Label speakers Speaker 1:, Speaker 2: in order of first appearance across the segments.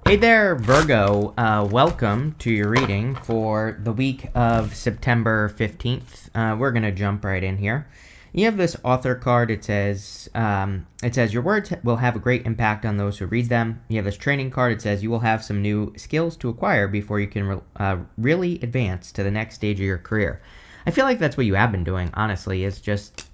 Speaker 1: Hey there, Virgo. Welcome to your reading for the week of September 15th. We're going to jump right in here. You have this author card. It says your words will have a great impact on those who read them. You have this training card. It says you will have some new skills to acquire before you can really advance to the next stage of your career. I feel like that's what you have been doing, honestly, is just,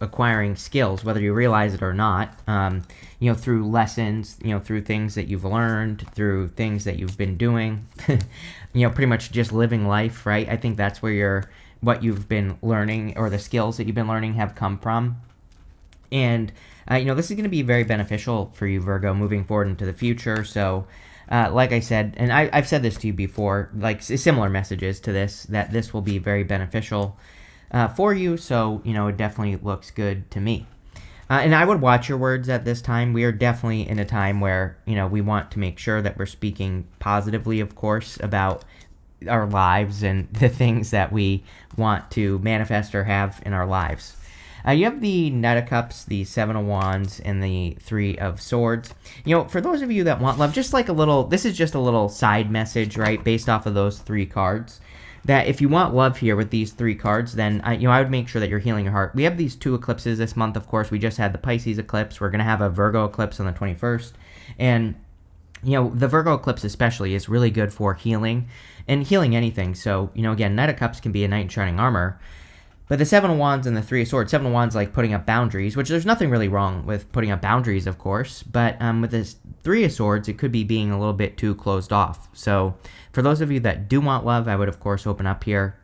Speaker 1: acquiring skills, whether you realize it or not, through lessons, through things that you've learned, through things that you've been doing, pretty much just living life, right? I think that's where what you've been learning or the skills that you've been learning have come from. And, this is going to be very beneficial for you, Virgo, moving forward into the future. So, like I said, and I've said this to you before, like similar messages to this, that this will be very beneficial for you. So, it definitely looks good to me. And I would watch your words at this time. We are definitely in a time where, we want to make sure that we're speaking positively, of course, about our lives and the things that we want to manifest or have in our lives. You have the Knight of Cups, the Seven of Wands, and the Three of Swords. For those of you that want love, this is just a little side message, right, based off of those three cards, that if you want love here with these three cards, then, I would make sure that you're healing your heart. We have these two eclipses this month, of course. We just had the Pisces eclipse. We're going to have a Virgo eclipse on the 21st. And, the Virgo eclipse especially is really good for healing and healing anything. So, again, Knight of Cups can be a knight in shining armor. But the Seven of Wands and the Three of Swords, Seven of Wands like putting up boundaries, which there's nothing really wrong with putting up boundaries, of course. But with this Three of Swords, it could be being a little bit too closed off. So for those of you that do want love, I would, of course, open up here.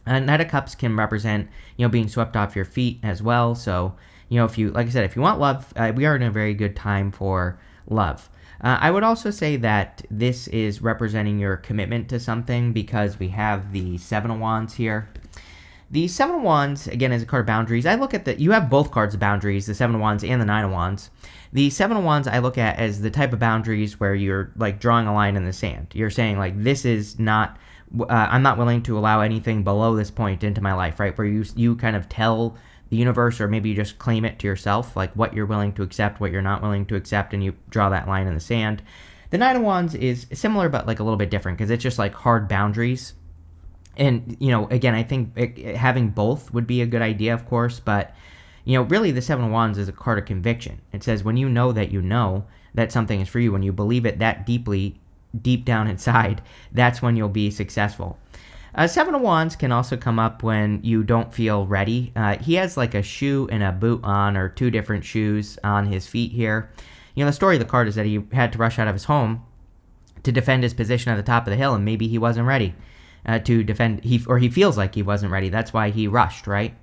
Speaker 1: Knight of Cups can represent, being swept off your feet as well. So, if you, like I said, if you want love, we are in a very good time for love. I would also say that this is representing your commitment to something because we have the Seven of Wands here. The Seven of Wands, again, is a card of boundaries. I look at you have both cards of boundaries, the Seven of Wands and the Nine of Wands. The Seven of Wands I look at as the type of boundaries where you're, like, drawing a line in the sand. You're saying, like, this is not, I'm not willing to allow anything below this point into my life, right? Where you kind of tell the universe, or maybe you just claim it to yourself, like what you're willing to accept, what you're not willing to accept, and you draw that line in the sand. The Nine of Wands is similar, but, like, a little bit different because it's just, like, hard boundaries. And, again, I think having both would be a good idea, of course, but, really the Seven of Wands is a card of conviction. It says when you know that something is for you, when you believe it that deeply, deep down inside, that's when you'll be successful. Seven of Wands can also come up when you don't feel ready. He has like a shoe and a boot on, or two different shoes on his feet here. The story of the card is that he had to rush out of his home to defend his position at the top of the hill, and maybe he wasn't ready. To defend, he feels like he wasn't ready. That's why he rushed, right?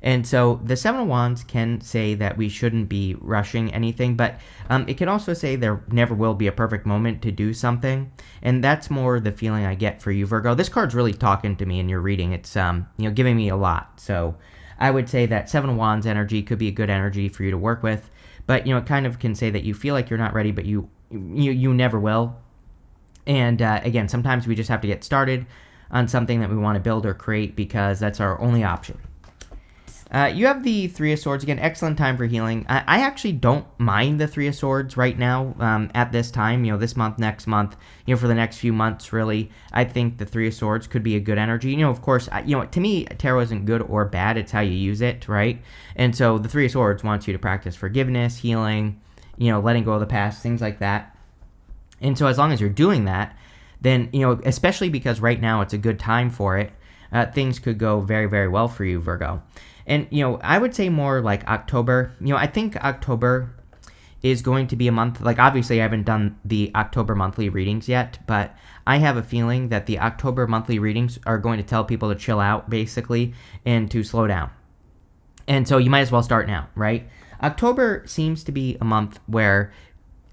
Speaker 1: And so the Seven of Wands can say that we shouldn't be rushing anything, but it can also say there never will be a perfect moment to do something, and that's more the feeling I get for you, Virgo. This card's really talking to me in your reading. It's giving me a lot. So I would say that Seven of Wands energy could be a good energy for you to work with, but it kind of can say that you feel like you're not ready, but you never will. And again, sometimes we just have to get started on something that we want to build or create because that's our only option. You have the Three of Swords. Again, excellent time for healing. I actually don't mind the Three of Swords right now at this time, this month, next month, for the next few months, really. I think the Three of Swords could be a good energy. Of course, to me, tarot isn't good or bad. It's how you use it, right? And so the Three of Swords wants you to practice forgiveness, healing, letting go of the past, things like that. And so as long as you're doing that, then, especially because right now it's a good time for it, things could go very, very well for you, Virgo. And, I would say more like October. I think October is going to be a month, like obviously I haven't done the October monthly readings yet, but I have a feeling that the October monthly readings are going to tell people to chill out, basically, and to slow down. And so you might as well start now, right? October seems to be a month where,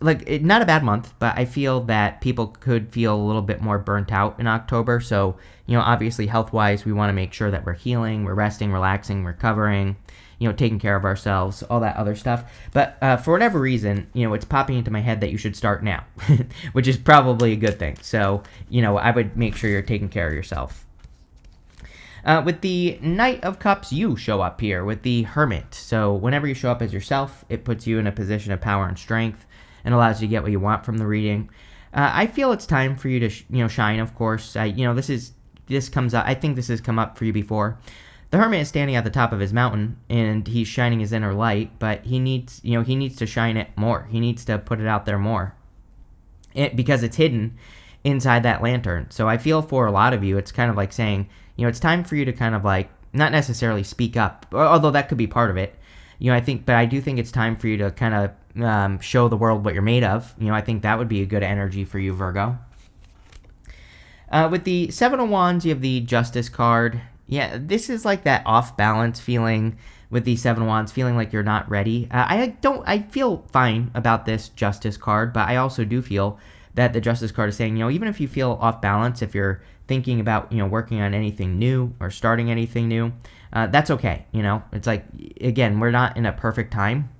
Speaker 1: not a bad month, but I feel that people could feel a little bit more burnt out in October. So, obviously health-wise, we want to make sure that we're healing, we're resting, relaxing, recovering, taking care of ourselves, all that other stuff. But for whatever reason, it's popping into my head that you should start now, which is probably a good thing. So, I would make sure you're taking care of yourself. With the Knight of Cups, you show up here with the Hermit. So whenever you show up as yourself, it puts you in a position of power and strength and allows you to get what you want from the reading. I feel it's time for you to shine. Of course, this comes up. I think this has come up for you before. The hermit is standing at the top of his mountain and he's shining his inner light, but he needs to shine it more. He needs to put it out there more, because it's hidden inside that lantern. So I feel for a lot of you, it's kind of like saying, it's time for you to kind of like not necessarily speak up, although that could be part of it. But I do think it's time for you to kind of show the world what you're made of. I think that would be a good energy for you, Virgo. With the Seven of Wands, you have the Justice card. Yeah, this is like that off-balance feeling with the Seven of Wands, feeling like you're not ready. I feel fine about this Justice card, but I also do feel that the Justice card is saying, even if you feel off balance, if you're thinking about, working on anything new or starting anything new, that's okay. It's like, again, we're not in a perfect time,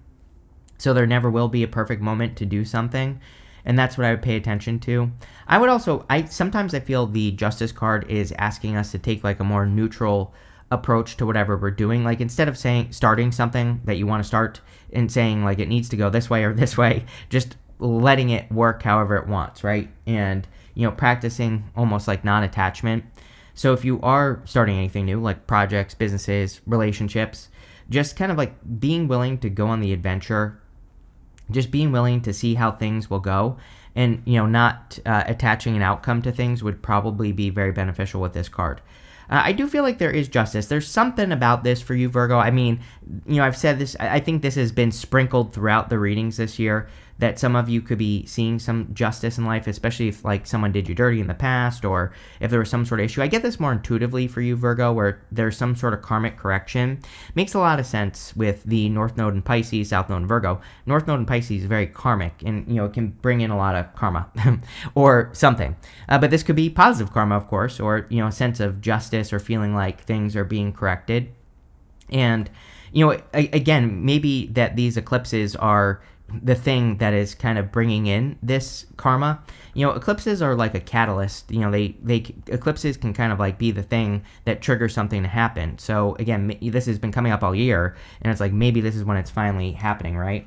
Speaker 1: so there never will be a perfect moment to do something. And that's what I would pay attention to. Sometimes I feel the Justice card is asking us to take like a more neutral approach to whatever we're doing. Like instead of starting something that you want to start and saying like it needs to go this way or this way, just letting it work however it wants, right? And, practicing almost like non-attachment. So if you are starting anything new, like projects, businesses, relationships, just kind of like being willing to go on the adventure, just being willing to see how things will go, and not attaching an outcome to things would probably be very beneficial with this card. I do feel like there is justice. There's something about this for you, Virgo. I mean, I've said this. I think this has been sprinkled throughout the readings this year, that some of you could be seeing some justice in life, especially if like someone did you dirty in the past, or if there was some sort of issue. I get this more intuitively for you, Virgo, where there's some sort of karmic correction. Makes a lot of sense with the North Node in Pisces, South Node in Virgo. North Node in Pisces is very karmic, and it can bring in a lot of karma or something. But this could be positive karma, of course, or a sense of justice or feeling like things are being corrected. And again, maybe that these eclipses are the thing that is kind of bringing in this karma. Eclipses are like a catalyst. Eclipses can kind of like be the thing that triggers something to happen. So again, this has been coming up all year, and it's like maybe this is when it's finally happening, right?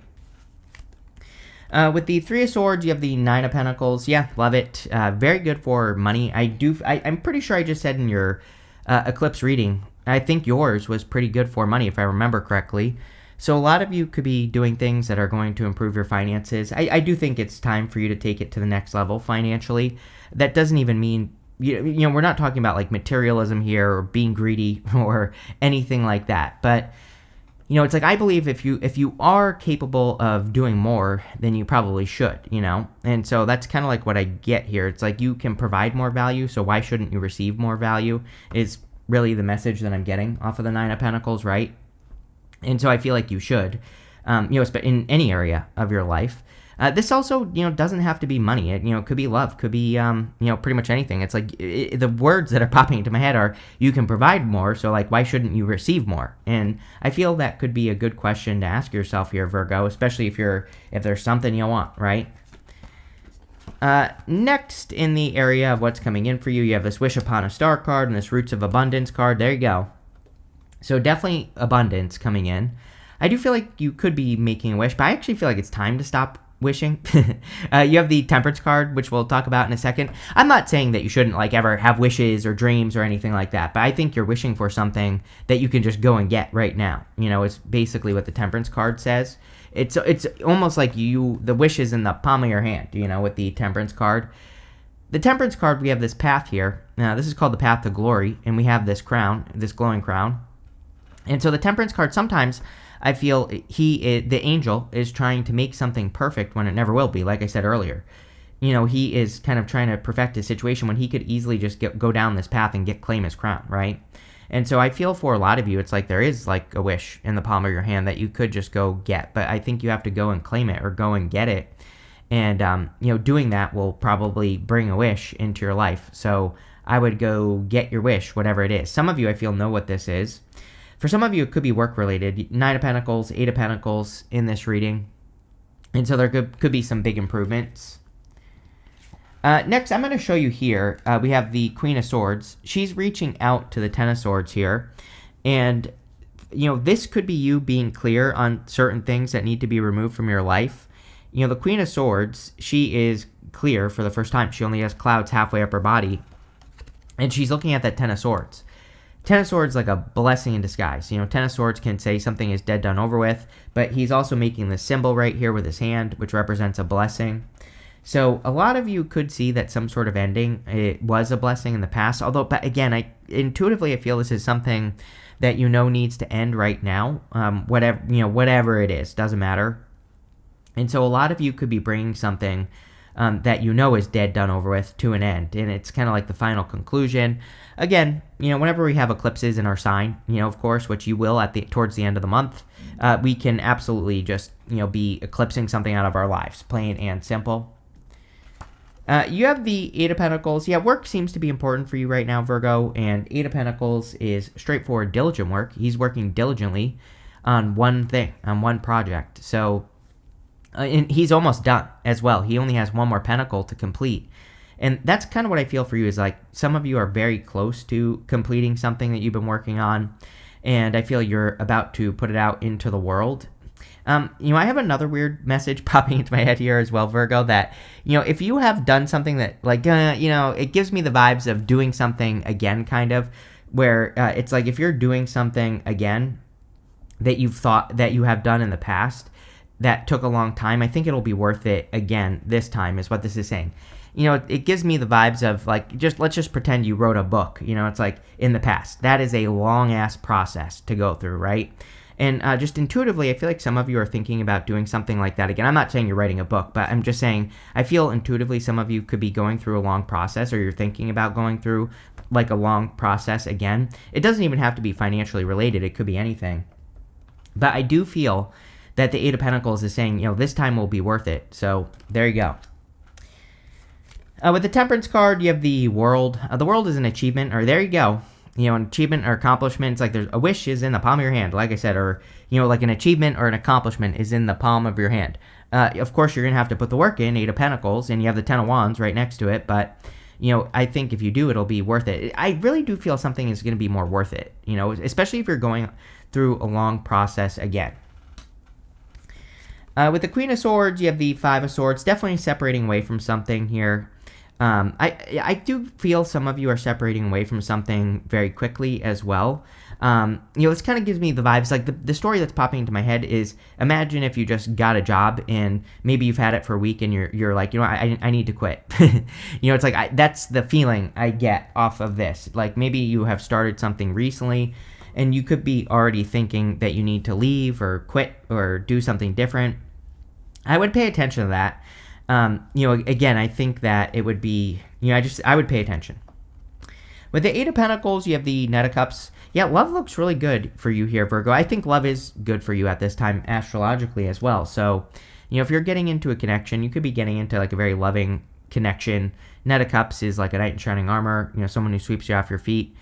Speaker 1: With the Three of Swords, you have the Nine of Pentacles. Yeah, love it. Very good for money. I'm pretty sure I just said in your eclipse reading, I think yours was pretty good for money, if I remember correctly. So a lot of you could be doing things that are going to improve your finances. I do think it's time for you to take it to the next level financially. That doesn't even mean, we're not talking about like materialism here or being greedy or anything like that. But, it's like I believe if you are capable of doing more, then you probably should, And so that's kind of like what I get here. It's like you can provide more value, so why shouldn't you receive more value is really the message that I'm getting off of the Nine of Pentacles, right? And so I feel like you should, in any area of your life. This also, doesn't have to be money. It could be love, could be, pretty much anything. It's like the words that are popping into my head are, you can provide more, so like, why shouldn't you receive more? And I feel that could be a good question to ask yourself here, Virgo, especially if there's something you want, right? Next in the area of what's coming in for you, you have this Wish Upon a Star card and this Roots of Abundance card. There you go. So definitely abundance coming in. I do feel like you could be making a wish, but I actually feel like it's time to stop wishing. You have the Temperance card, which we'll talk about in a second. I'm not saying that you shouldn't like ever have wishes or dreams or anything like that, but I think you're wishing for something that you can just go and get right now. It's basically what the Temperance card says. It's almost like the wish is in the palm of your hand, with the Temperance card. The Temperance card, we have this path here. Now, this is called the Path to Glory, and we have this crown, this glowing crown. And so the Temperance card, sometimes I feel the angel is trying to make something perfect when it never will be, like I said earlier. He is kind of trying to perfect his situation when he could easily just go down this path and claim his crown, right? And so I feel for a lot of you, it's like there is like a wish in the palm of your hand that you could just go get, but I think you have to go and claim it or go and get it. And, doing that will probably bring a wish into your life. So I would go get your wish, whatever it is. Some of you, I feel, know what this is. For some of you, it could be work-related. Nine of Pentacles, Eight of Pentacles in this reading. And so there could be some big improvements. Next, I'm going to show you here, we have the Queen of Swords. She's reaching out to the Ten of Swords here. And, this could be you being clear on certain things that need to be removed from your life. The Queen of Swords, she is clear for the first time. She only has clouds halfway up her body. And she's looking at that Ten of Swords. Ten of Swords like a blessing in disguise. Ten of Swords can say something is dead, done, over with, but he's also making this symbol right here with his hand, which represents a blessing. So a lot of you could see that some sort of ending, it was a blessing in the past. Although, but again, I feel this is something that needs to end right now. Whatever it is, doesn't matter. And so a lot of you could be bringing something that is dead, done, over with to an end. And it's kind of like the final conclusion. Again, whenever we have eclipses in our sign, of course, which you will towards the end of the month, we can absolutely just, be eclipsing something out of our lives, plain and simple. You have the Eight of Pentacles. Yeah, work seems to be important for you right now, Virgo. And Eight of Pentacles is straightforward, diligent work. He's working diligently on one thing, on one project. So, and he's almost done as well. He only has one more pentacle to complete. And that's kind of what I feel for you is like some of you are very close to completing something that you've been working on. And I feel you're about to put it out into the world. I have another weird message popping into my head here as well, Virgo, that, if you have done something that, like, it gives me the vibes of doing something again, kind of, where it's like if you're doing something again that you've thought that you have done in the past that took a long time, I think it'll be worth it again this time, is what this is saying. It gives me the vibes of, like, let's just pretend you wrote a book. It's like in the past. That is a long-ass process to go through, right? And just intuitively, I feel like some of you are thinking about doing something like that again. I'm not saying you're writing a book, but I'm just saying I feel intuitively some of you could be going through a long process, or you're thinking about going through like a long process again. It doesn't even have to be financially related. It could be anything. But I do feel that the Eight of Pentacles is saying, this time will be worth it. So there you go. With the Temperance card, you have the World. The World is an achievement, or there you go. An achievement or accomplishment. It's like there's a wish is in the palm of your hand, like I said, or, like an achievement or an accomplishment is in the palm of your hand. Of course, you're going to have to put the work in, Eight of Pentacles, and you have the Ten of Wands right next to it. But, I think if you do, it'll be worth it. I really do feel something is going to be more worth it, especially if you're going through a long process again. With the Queen of Swords, you have the Five of Swords, definitely separating away from something here. I do feel some of you are separating away from something very quickly as well. This kind of gives me the vibes, like the story that's popping into my head is, imagine if you just got a job and maybe you've had it for a week and you're like, I need to quit. It's like, that's the feeling I get off of this. Like maybe you have started something recently and you could be already thinking that you need to leave or quit or do something different. I would pay attention to that. Again, I think that it would be, I would pay attention. With the Eight of Pentacles, you have the Knight of Cups. Yeah, love looks really good for you here, Virgo. I think love is good for you at this time astrologically as well. So, if you're getting into a connection, you could be getting into like a very loving connection. Knight of Cups is like a knight in shining armor, someone who sweeps you off your feet.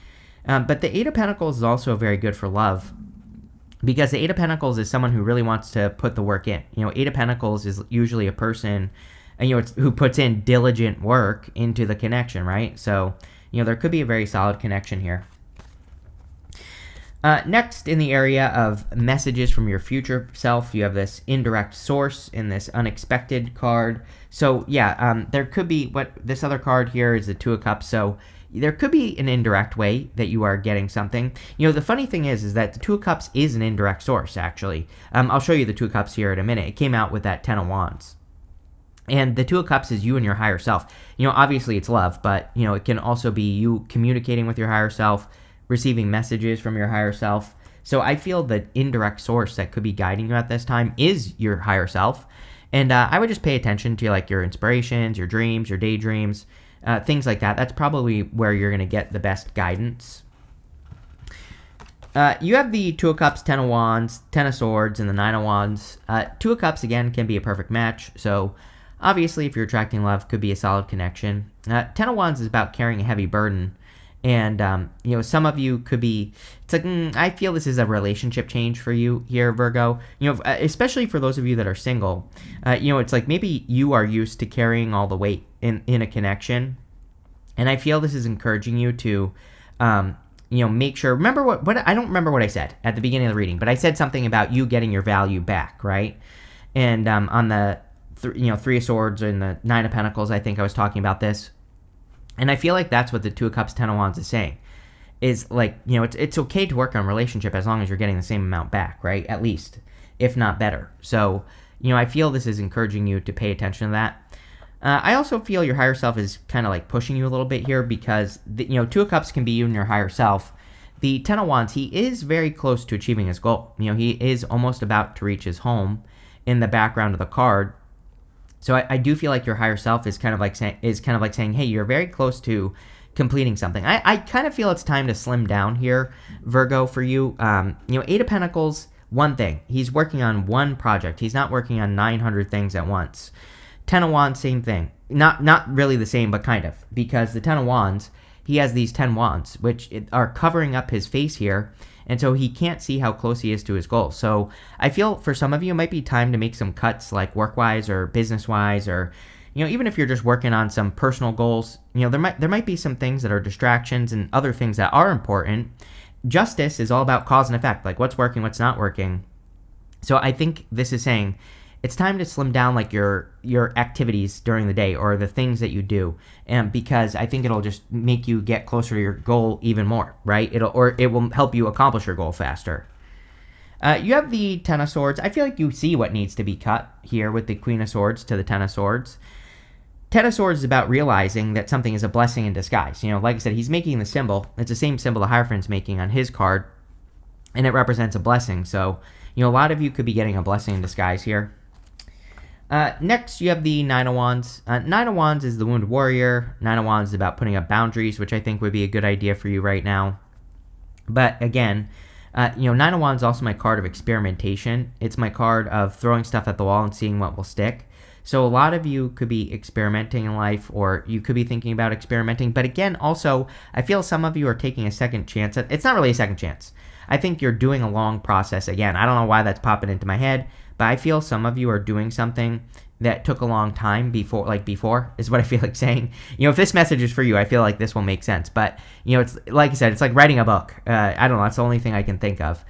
Speaker 1: But the Eight of Pentacles is also very good for love. Because the Eight of Pentacles is someone who really wants to put the work in. Eight of Pentacles is usually a person who puts in diligent work into the connection, right? So, there could be a very solid connection here. Next, in the area of messages from your future self, you have this indirect source in this unexpected card. So, yeah, there could be, this other card here is the Two of Cups. So, there could be an indirect way that you are getting something. The funny thing is that the Two of Cups is an indirect source, actually. I'll show you the Two of Cups here in a minute. It came out with that Ten of Wands. And the Two of Cups is you and your higher self. Obviously it's love, but, it can also be you communicating with your higher self, receiving messages from your higher self. So I feel the indirect source that could be guiding you at this time is your higher self. And I would just pay attention to like your inspirations, your dreams, your daydreams, things like that. That's probably where you're going to get the best guidance. You have the Two of Cups, Ten of Wands, Ten of Swords, and the Nine of Wands. Two of Cups, again, can be a perfect match. So obviously, if you're attracting love, could be a solid connection. Ten of Wands is about carrying a heavy burden. And, some of you could be, it's like, I feel this is a relationship change for you here, Virgo. Especially for those of you that are single. It's like maybe you are used to carrying all the weight in a connection. And I feel this is encouraging you to, make sure, remember what I don't remember what I said at the beginning of the reading, but I said something about you getting your value back, right? And on the Three of Swords and the Nine of Pentacles. I think I was talking about this. And I feel like that's what the Two of Cups, Ten of Wands is saying. Is like, it's okay to work on a relationship as long as you're getting the same amount back, right? At least, if not better. So, I feel this is encouraging you to pay attention to that. I also feel your higher self is kind of like pushing you a little bit here because, Two of Cups can be you and your higher self. The Ten of Wands, he is very close to achieving his goal. He is almost about to reach his home in the background of the card. So I do feel like your higher self is kind of like saying, hey, you're very close to completing something. I kind of feel it's time to slim down here, Virgo, for you. Eight of Pentacles, one thing. He's working on one project. He's not working on 900 things at once. Ten of Wands, same thing. Not really the same, but kind of. Because the Ten of Wands, he has these 10 wands, which are covering up his face here. And so he can't see how close he is to his goal. So I feel for some of you, it might be time to make some cuts, like work-wise or business-wise, or even if you're just working on some personal goals, there might be some things that are distractions and other things that are important. Justice is all about cause and effect, like what's working, what's not working. So I think this is saying it's time to slim down like your activities during the day or the things that you do, and because I think it'll just make you get closer to your goal even more, right? It will help you accomplish your goal faster. You have the Ten of Swords. I feel like you see what needs to be cut here with the Queen of Swords to the Ten of Swords. Ten of Swords is about realizing that something is a blessing in disguise. Like I said, he's making the symbol. It's the same symbol the Hierophant's making on his card, and it represents a blessing. So, a lot of you could be getting a blessing in disguise here. Next, you have the Nine of Wands. Nine of Wands is the Wounded Warrior. Nine of Wands is about putting up boundaries, which I think would be a good idea for you right now. But again, Nine of Wands is also my card of experimentation. It's my card of throwing stuff at the wall and seeing what will stick. So a lot of you could be experimenting in life, or you could be thinking about experimenting. But again, also, I feel some of you are taking a second chance. It's not really a second chance. I think you're doing a long process. Again, I don't know why that's popping into my head, but I feel some of you are doing something that took a long time before is what I feel like saying. If this message is for you, I feel like this will make sense. But, it's like I said, it's like writing a book. I don't know. That's the only thing I can think of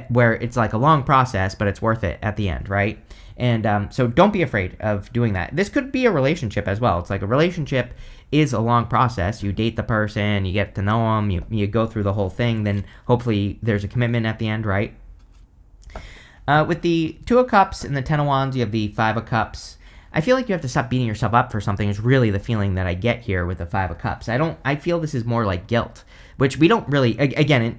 Speaker 1: where it's like a long process, but it's worth it at the end, right? And so don't be afraid of doing that. This could be a relationship as well. It's like a relationship is a long process. You date the person, you get to know them, you go through the whole thing, then hopefully there's a commitment at the end, right? With the Two of Cups and the Ten of Wands, you have the Five of Cups. I feel like you have to stop beating yourself up for something is really the feeling that I get here with the Five of Cups. I feel this is more like guilt, which we don't really, again,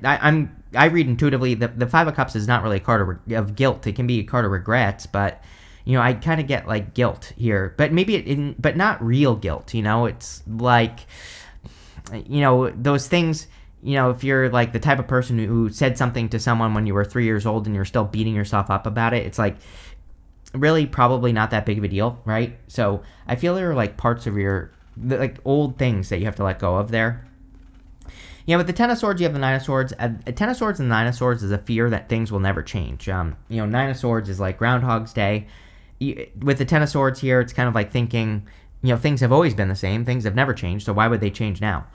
Speaker 1: I read intuitively, the Five of Cups is not really a card of guilt. It can be a card of regrets, but, I kind of get like guilt here, but maybe but not real guilt, it's like, those things, if you're like the type of person who said something to someone when you were 3 years old and you're still beating yourself up about it, it's like really probably not that big of a deal, right? So I feel there are like parts of like old things that you have to let go of there. With the Ten of Swords, you have the Nine of Swords. A Ten of Swords and the Nine of Swords is a fear that things will never change. Nine of Swords is like Groundhog's Day. With the Ten of Swords here, it's kind of like thinking, things have always been the same. Things have never changed, so why would they change now?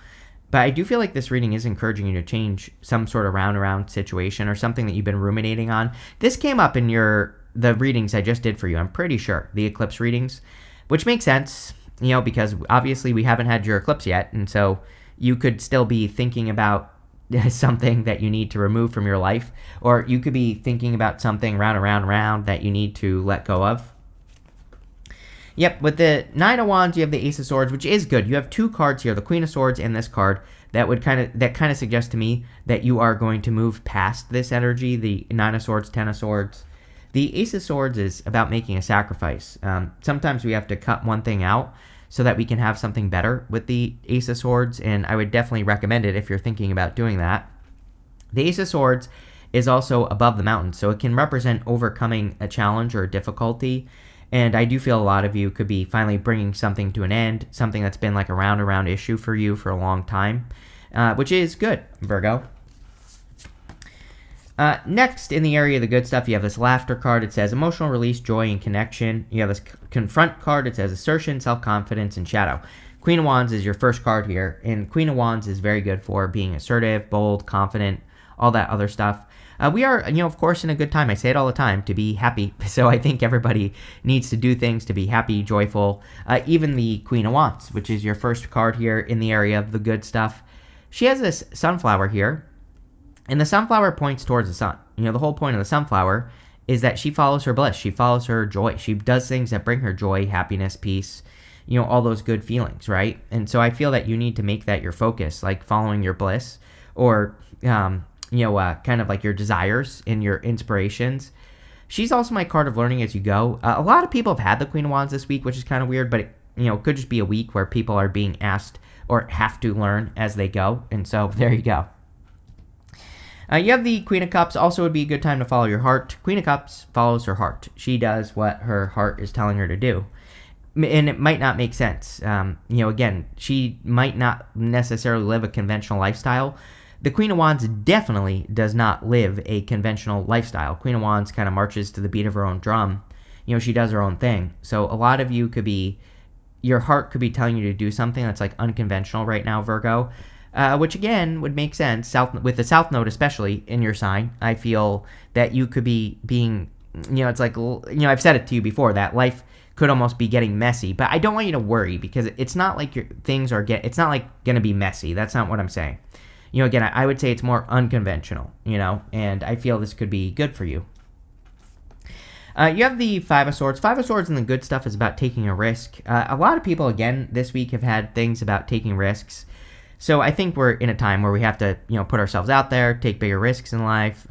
Speaker 1: But I do feel like this reading is encouraging you to change some sort of round-around situation or something that you've been ruminating on. This came up in the readings I just did for you, I'm pretty sure, the eclipse readings, which makes sense, because obviously we haven't had your eclipse yet, and so you could still be thinking about something that you need to remove from your life, or you could be thinking about something round that you need to let go of. Yep, with the Nine of Wands, you have the Ace of Swords, which is good. You have two cards here, the Queen of Swords and this card, that kind of suggests to me that you are going to move past this energy, the Nine of Swords, Ten of Swords. The Ace of Swords is about making a sacrifice. Sometimes we have to cut one thing out so that we can have something better with the Ace of Swords, and I would definitely recommend it if you're thinking about doing that. The Ace of Swords is also above the mountain, so it can represent overcoming a challenge or a difficulty. And I do feel a lot of you could be finally bringing something to an end, something that's been like a round issue for you for a long time, which is good, Virgo. Next, in the area of the good stuff, you have this Laughter card. It says emotional release, joy, and connection. You have this Confront card. It says assertion, self-confidence, and shadow. Queen of Wands is your first card here, and Queen of Wands is very good for being assertive, bold, confident, all that other stuff. We are, of course, in a good time. I say it all the time, to be happy. So I think everybody needs to do things to be happy, joyful. Even the Queen of Wands, which is your first card here in the area of the good stuff. She has this sunflower here, and the sunflower points towards the sun. The whole point of the sunflower is that she follows her bliss. She follows her joy. She does things that bring her joy, happiness, peace, all those good feelings, right? And so I feel that you need to make that your focus, like following your bliss or, kind of like your desires and your inspirations. She's also my card of learning as you go. A lot of people have had the Queen of Wands this week, which is kind of weird, but it could just be a week where people are being asked or have to learn as they go. And so there you go. You have the Queen of Cups. Also would be a good time to follow your heart. Queen of Cups follows her heart. She does what her heart is telling her to do. And it might not make sense. Again, she might not necessarily live a conventional lifestyle. The Queen of Wands definitely does not live a conventional lifestyle. Queen of Wands kind of marches to the beat of her own drum. She does her own thing. So a lot of you your heart could be telling you to do something that's like unconventional right now, Virgo. Which again would make sense with the South Node, especially in your sign. I feel that you could be being, it's like, I've said it to you before that life could almost be getting messy, but I don't want you to worry because it's not like it's not like going to be messy. That's not what I'm saying. Again, I would say it's more unconventional, and I feel this could be good for you. You have the Five of Swords. Five of Swords and the good stuff is about taking a risk. A lot of people, again, this week have had things about taking risks. So I think we're in a time where we have to, put ourselves out there, take bigger risks in life,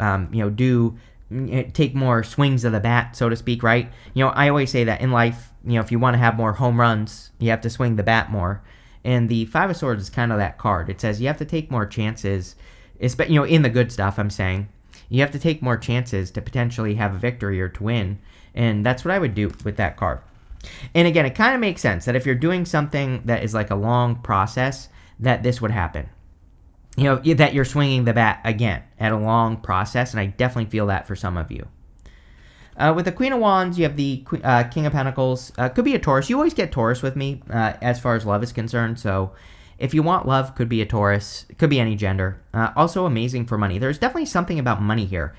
Speaker 1: take more swings of the bat, so to speak, right? I always say that in life, if you want to have more home runs, you have to swing the bat more. And the Five of Swords is kind of that card. It says you have to take more chances, in the good stuff, I'm saying. You have to take more chances to potentially have a victory or to win. And that's what I would do with that card. And again, it kind of makes sense that if you're doing something that is like a long process, that this would happen. That you're swinging the bat again at a long process, and I definitely feel that for some of you. With the Queen of Wands, you have the King of Pentacles. Could be a Taurus. You always get Taurus with me as far as love is concerned, so if you want love, could be a Taurus. Could be any gender. Also amazing for money. There's definitely something about money here.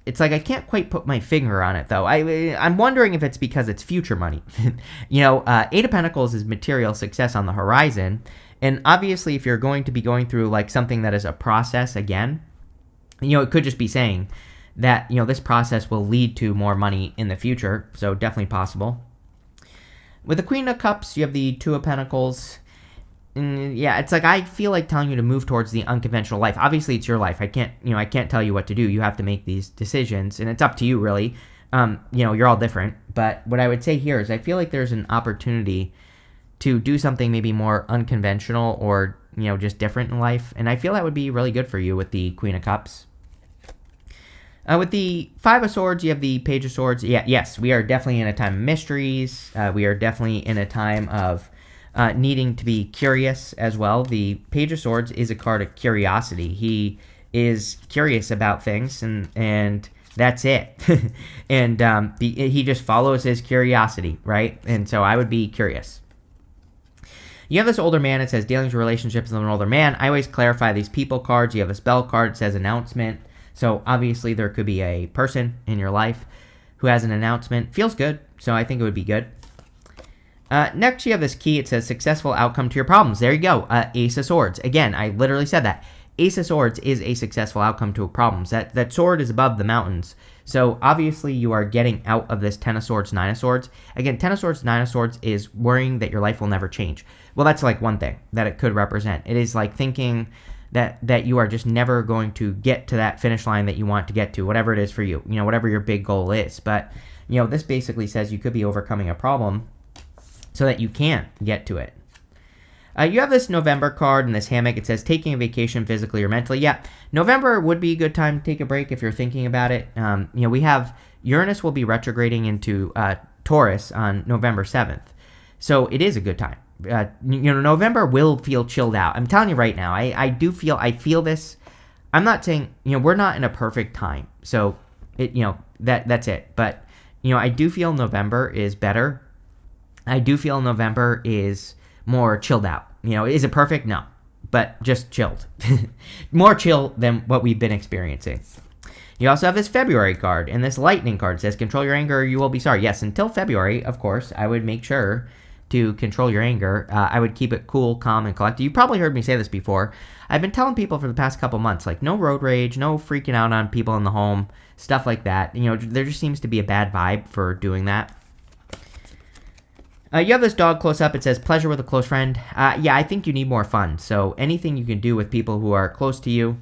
Speaker 1: It's like I can't quite put my finger on it, though. I'm wondering if it's because it's future money. Eight of Pentacles is material success on the horizon. And obviously, if you're going to be going through like something that is a process again, it could just be saying that, this process will lead to more money in the future. So definitely possible. With the Queen of Cups, you have the Two of Pentacles. Yeah, it's like I feel like telling you to move towards the unconventional life. Obviously, it's your life. I can't tell you what to do. You have to make these decisions, and it's up to you, really. You're all different. But what I would say here is I feel like there's an opportunity to do something maybe more unconventional or, just different in life. And I feel that would be really good for you with the Queen of Cups. With the Five of Swords, you have the Page of Swords. Yes, we are definitely in a time of mysteries. We are definitely in a time of needing to be curious as well. The Page of Swords is a card of curiosity. He is curious about things, and that's it. And he just follows his curiosity, right? And so I would be curious. You have this older man. It says dealings with relationships with an older man. I always clarify these people cards. You have a spell card. It says announcement. So obviously there could be a person in your life who has an announcement. Feels good. So I think it would be good. Next, you have this key. It says successful outcome to your problems. There you go. Ace of Swords. Again, I literally said that. Ace of Swords is a successful outcome to problems. That sword is above the mountains. So obviously you are getting out of this Ten of Swords, Nine of Swords. Again, Ten of Swords, Nine of Swords is worrying that your life will never change. Well, that's like one thing that it could represent. It is like thinking that you are just never going to get to that finish line that you want to get to, whatever it is for you, whatever your big goal is. But, this basically says you could be overcoming a problem so that you can get to it. You have this November card in this hammock. It says taking a vacation physically or mentally. Yeah, November would be a good time to take a break if you're thinking about it. We have Uranus will be retrograding into Taurus on November 7th. So it is a good time. November will feel chilled out. I'm telling you right now, I feel this. I'm not saying, we're not in a perfect time. So, that's it. But, I do feel November is better. I do feel November is more chilled out. Is it perfect? No. But just chilled. More chill than what we've been experiencing. You also have this February card and this lightning card. It says control your anger or you will be sorry. Yes, until February, of course, I would make sure to control your anger. I would keep it cool, calm, and collected. You probably heard me say this before. I've been telling people for the past couple months, like, no road rage, no freaking out on people in the home, stuff like that. You know, there just seems to be a bad vibe for doing that. You have this dog close up. It says pleasure with a close friend. Yeah, I think you need more fun. So anything you can do with people who are close to you,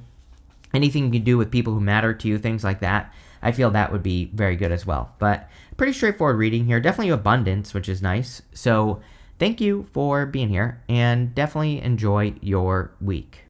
Speaker 1: anything you can do with people who matter to you, things like that, I feel that would be very good as well. But pretty straightforward reading here. Definitely abundance, which is nice. So thank you for being here and definitely enjoy your week.